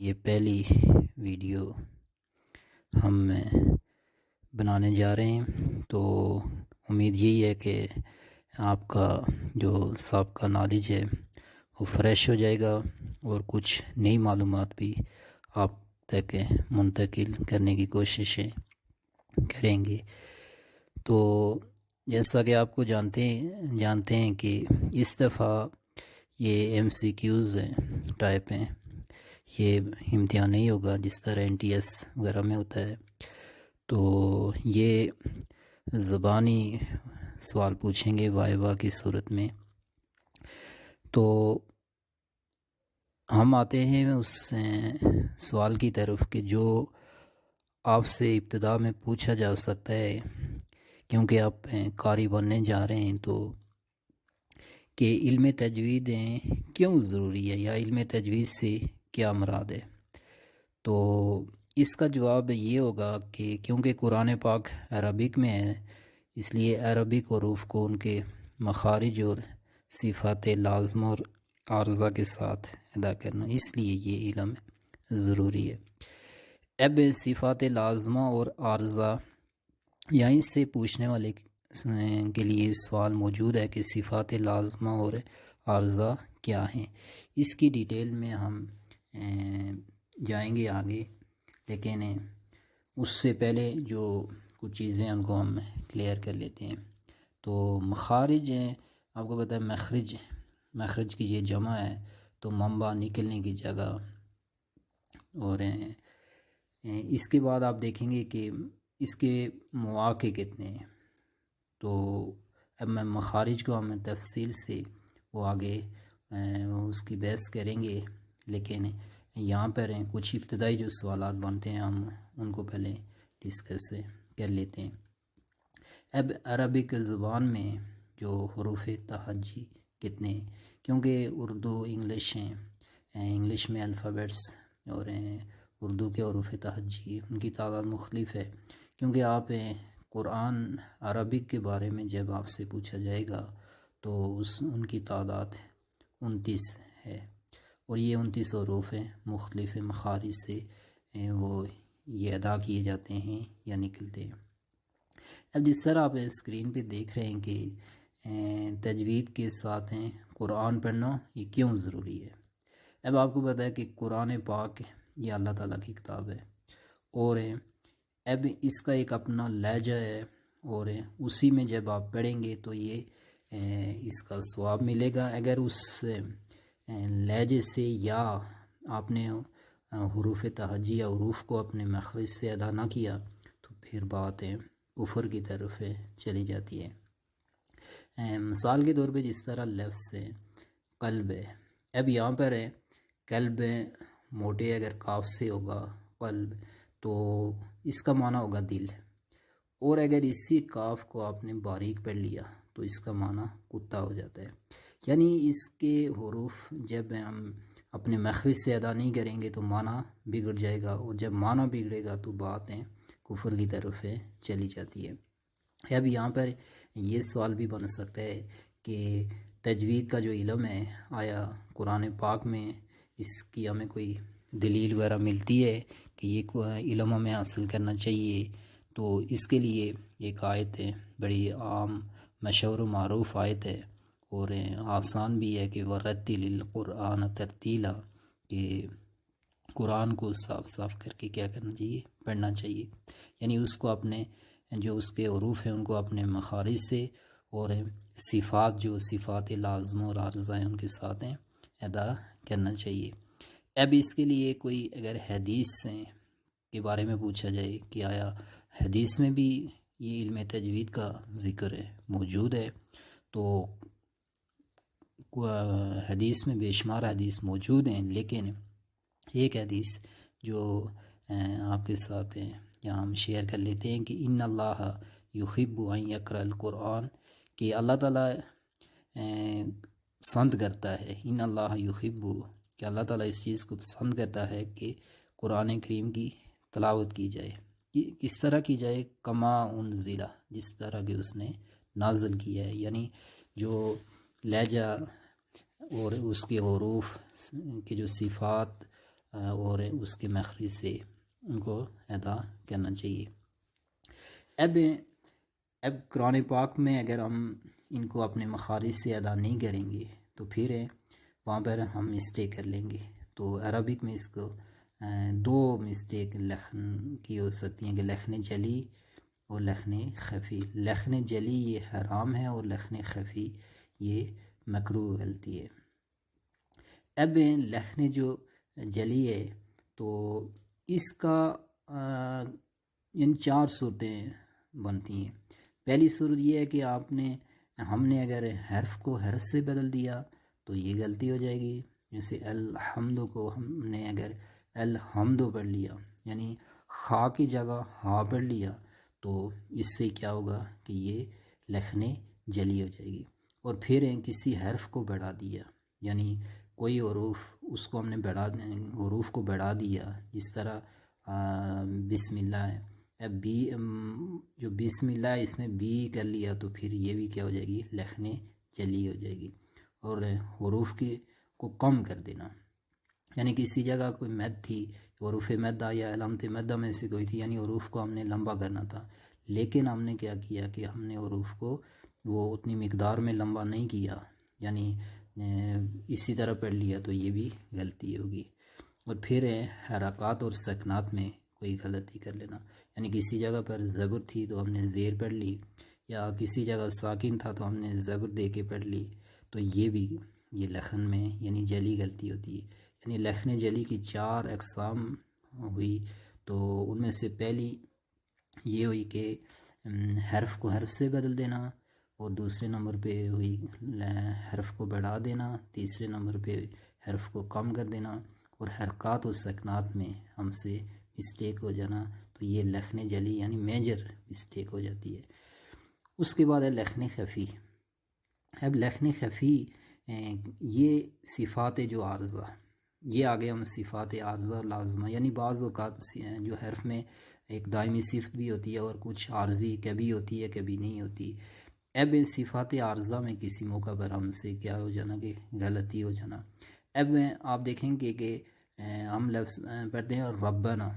یہ پہلی ویڈیو ہم بنانے جا رہے ہیں، تو امید یہی ہے کہ آپ کا جو سابقہ نالج ہے وہ فریش ہو جائے گا اور کچھ نئی معلومات بھی آپ تک منتقل کرنے کی کوششیں کریں گے۔ تو جیسا کہ آپ کو جانتے ہیں کہ اس دفعہ یہ MCQs ٹائپ ہیں، یہ امتحان نہیں ہوگا جس طرح NTS وغیرہ میں ہوتا ہے۔ تو یہ زبانی سوال پوچھیں گے وائوا کی صورت میں۔ تو ہم آتے ہیں اس سوال کی طرف کہ جو آپ سے ابتدا میں پوچھا جا سکتا ہے، کیونکہ آپ قاری بننے جا رہے ہیں، تو کہ علم تجوید کیوں ضروری ہے یا علم تجوید سے کیا مراد ہے۔ تو اس کا جواب یہ ہوگا کہ کیونکہ قرآن پاک عربک میں ہے، اس لیے عربک حروف کو ان کے مخارج اور صفات لازمہ اور عارضہ کے ساتھ ادا کرنا، اس لیے یہ علم ضروری ہے۔ اب صفات لازمہ اور عارضہ، یہیں اس سے پوچھنے والے کے لیے سوال موجود ہے کہ صفات لازمہ اور عارضہ کیا ہیں۔ اس کی ڈیٹیل میں ہم جائیں گے آگے، لیکن اس سے پہلے جو کچھ چیزیں ان کو ہم کلیئر کر لیتے ہیں۔ تو مخارج آپ کو پتہ ہے، مخرج کی یہ جمع ہے، تو منبع نکلنے کی جگہ، اور اس کے بعد آپ دیکھیں گے کہ اس کے مواقع کتنے ہیں۔ تو اب میں مخارج کو ہم تفصیل سے وہ آگے اس کی بحث کریں گے، لیکن یہاں پر کچھ ابتدائی جو سوالات بنتے ہیں ہم ان کو پہلے ڈسکس کر لیتے ہیں۔ اب عربک زبان میں جو حروف تہجی کتنے ہیں، کیونکہ اردو انگلش ہیں، انگلش میں الفابیٹس اور اردو کے حروف تہجی ان کی تعداد مختلف ہے۔ کیونکہ آپ قرآن عربک کے بارے میں جب آپ سے پوچھا جائے گا تو ان کی تعداد 29 ہے، اور یہ 29 حروف مختلف مخارج سے وہ یہ ادا کیے جاتے ہیں یا نکلتے ہیں۔ اب جس طرح آپ اسکرین پہ دیکھ رہے ہیں کہ تجوید کے ساتھ قرآن پڑھنا یہ کیوں ضروری ہے۔ اب آپ کو پتہ ہے کہ قرآن پاک یہ اللہ تعالیٰ کی کتاب ہے، اور اب اس کا ایک اپنا لہجہ ہے، اور اسی میں جب آپ پڑھیں گے تو یہ اس کا ثواب ملے گا۔ اگر اس لہجے سے یا آپ نے حروف تہجی یا حروف کو اپنے مخرج سے ادا نہ کیا تو پھر بات کفر کی طرف چلی جاتی ہے۔ مثال کے طور پہ جس طرح لفظ قلب ہے، اب یہاں پر قلب موٹے اگر کاف سے ہوگا قلب، تو اس کا معنی ہوگا دل، اور اگر اسی کاف کو آپ نے باریک پڑھ لیا تو اس کا معنی کتا ہو جاتا ہے۔ یعنی اس کے حروف جب ہم اپنے مخرج سے ادا نہیں کریں گے تو معنی بگڑ جائے گا، اور جب معنی بگڑے گا تو باتیں کفر کی طرف چلی جاتی ہے۔ اب یہاں پر یہ سوال بھی بن سکتا ہے کہ تجوید کا جو علم ہے، آیا قرآن پاک میں اس کی ہمیں کوئی دلیل وغیرہ ملتی ہے کہ یہ علم ہمیں حاصل کرنا چاہیے؟ تو اس کے لیے ایک آیت ہے، بڑی عام مشہور و معروف آیت ہے، اور آسان بھی ہے کہ وَرَتِّلِ الْقُرْآنَ تَرْتِیلًا، کہ قرآن کو صاف صاف کر کے کیا کرنا چاہیے، پڑھنا چاہیے۔ یعنی اس کو اپنے جو اس کے حروف ہیں ان کو اپنے مخارج سے، اور صفات جو صفات لازمہ اور عارضہ ہیں ان کے ساتھ ادا کرنا چاہیے۔ اب اس کے لیے کوئی اگر حدیث کے بارے میں پوچھا جائے کہ آیا حدیث میں بھی یہ علم تجوید کا ذکر موجود ہے، تو حدیث میں بے شمار حدیث موجود ہیں، لیکن ایک حدیث جو آپ کے ساتھ یہاں ہم شیئر کر لیتے ہیں کہ ان اللہ یحب ان یقرأ القرآن، کہ اللہ تعالیٰ پسند کرتا ہے، ان اللہ یحب، کہ اللہ تعالیٰ اس چیز کو پسند کرتا ہے کہ قرآن کریم کی تلاوت کی جائے۔ کس طرح کی جائے؟ کما انزلہ، جس طرح کہ اس نے نازل کیا ہے، یعنی جو لہجہ اور اس کے حروف کی جو صفات اور اس کے مخرج سے ان کو ادا کرنا چاہیے۔ اب قرآن پاک میں اگر ہم ان کو اپنے مخارج سے ادا نہیں کریں گے تو پھر وہاں پر ہم مسٹیک کر لیں گے۔ تو عربک میں اس کو دو مسٹیک لکھن کی ہو سکتی ہیں کہ لکھن جلی اور لکھن خفی۔ لکھن جلی یہ حرام ہے اور لکھن خفی یہ مکروہ غلطی ہے۔ اب لکھن جو جلی ہے تو اس کا ان 4 صورتیں بنتی ہیں۔ پہلی صورت یہ ہے کہ ہم نے اگر حرف کو حرف سے بدل دیا تو یہ غلطی ہو جائے گی۔ جیسے الحمد کو ہم نے اگر الحمد پڑھ لیا یعنی خا کی جگہ ہا پڑھ لیا تو اس سے کیا ہوگا کہ یہ لکھن جلی ہو جائے گی۔ اور پھر کسی حرف کو بڑھا دیا یعنی کوئی حروف اس کو ہم نے حروف کو بڑھا دیا، جس طرح بسم اللہ ہے، اب جو بسم اللہ ہے اس میں بی کر لیا تو پھر یہ بھی کیا ہو جائے گی، لکھن جلی ہو جائے گی۔ اور حروف کو کم کر دینا، یعنی کسی جگہ کوئی مد تھی، حروف مدہ یا علامت مدہ میں سے کوئی تھی، یعنی حروف کو ہم نے لمبا کرنا تھا، لیکن ہم نے کیا کیا کہ ہم نے حروف کو وہ اتنی مقدار میں لمبا نہیں کیا، یعنی اسی طرح پڑھ لیا تو یہ بھی غلطی ہوگی۔ اور پھر حرکات اور سکنات میں کوئی غلطی کر لینا، یعنی کسی جگہ پر زبر تھی تو ہم نے زیر پڑھ لی، یا کسی جگہ ساکن تھا تو ہم نے زبر دے کے پڑھ لی، تو یہ لکھن میں یعنی جلی غلطی ہوتی ہے۔ یعنی لکھن جلی کی 4 اقسام ہوئی، تو ان میں سے پہلی یہ ہوئی کہ حرف کو حرف سے بدل دینا، اور دوسرے نمبر پہ ہوئی حرف کو بڑھا دینا، تیسرے نمبر پہ حرف کو کم کر دینا، اور حرکات و سکنات میں ہم سے مسٹیک ہو جانا، تو یہ لکھن جلی یعنی میجر مسٹیک ہو جاتی ہے۔ اس کے بعد ہے لکھن خفی۔ اب لکھن خفی یہ صفات جو عارضہ، یہ آگے ہم صفات عارضہ اور لازمہ، یعنی بعض اوقات جو حرف میں ایک دائمی صفت بھی ہوتی ہے اور کچھ عارضی کبھی ہوتی ہے کبھی نہیں ہوتی۔ اب صفات عارضہ میں کسی موقع پر ہم سے کیا ہو جانا کہ غلطی ہو جانا۔ اب آپ دیکھیں گے کہ ہم لفظ پڑھتے ہیں ربنا،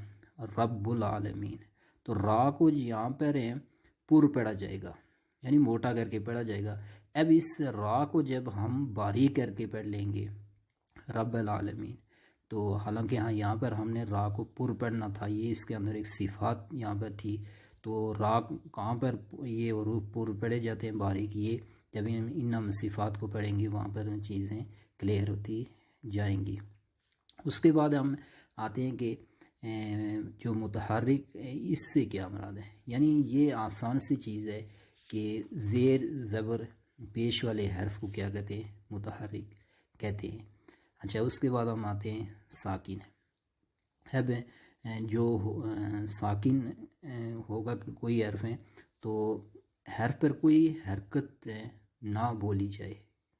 رب العالمین، تو را کو یہاں پر پر پڑھا جائے گا، یعنی موٹا کر کے پڑھا جائے گا۔ اب اس را کو جب ہم باریک کر کے پڑھ لیں گے رب العالمین، تو حالانکہ یہاں پر ہم نے را کو پر پڑھنا تھا، یہ اس کے اندر ایک صفات یہاں پر تھی، تو را کہاں پر یہ حروف پر پڑھے جاتے ہیں باریک، یہ جب ان ہم صفات کو پڑھیں گے وہاں پر چیزیں کلیئر ہوتی جائیں گی۔ اس کے بعد ہم آتے ہیں کہ جو متحرک، اس سے کیا مراد ہے، یعنی یہ آسان سی چیز ہے کہ زیر زبر پیش والے حرف کو کیا کہتے ہیں، متحرک کہتے ہیں۔ اچھا، اس کے بعد ہم آتے ہیں ساکن۔ اب جو ساکن ہوگا کہ کوئی حرف ہے تو حرف پر کوئی حرکت نہ بولی جائے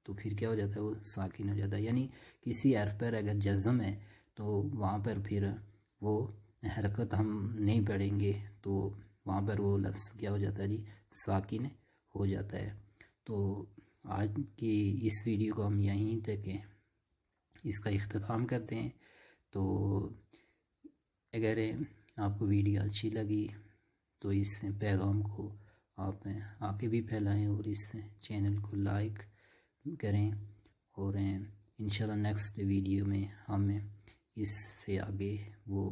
تو پھر کیا ہو جاتا ہے، وہ ساکن ہو جاتا ہے۔ یعنی کسی حرف پر اگر جزم ہے تو وہاں پر پھر وہ حرکت ہم نہیں پڑھیں گے تو وہاں پر وہ لفظ کیا ہو جاتا ہے جی، ساکن ہو جاتا ہے۔ تو آج کی اس ویڈیو کو ہم یہیں تک اس کا اختتام کرتے ہیں۔ تو اگر آپ کو ویڈیو اچھی لگی تو اس پیغام کو آپ آگے بھی پھیلائیں اور اس چینل کو لائک کریں، اور انشاءاللہ نیکسٹ ویڈیو میں ہم اس سے آگے وہ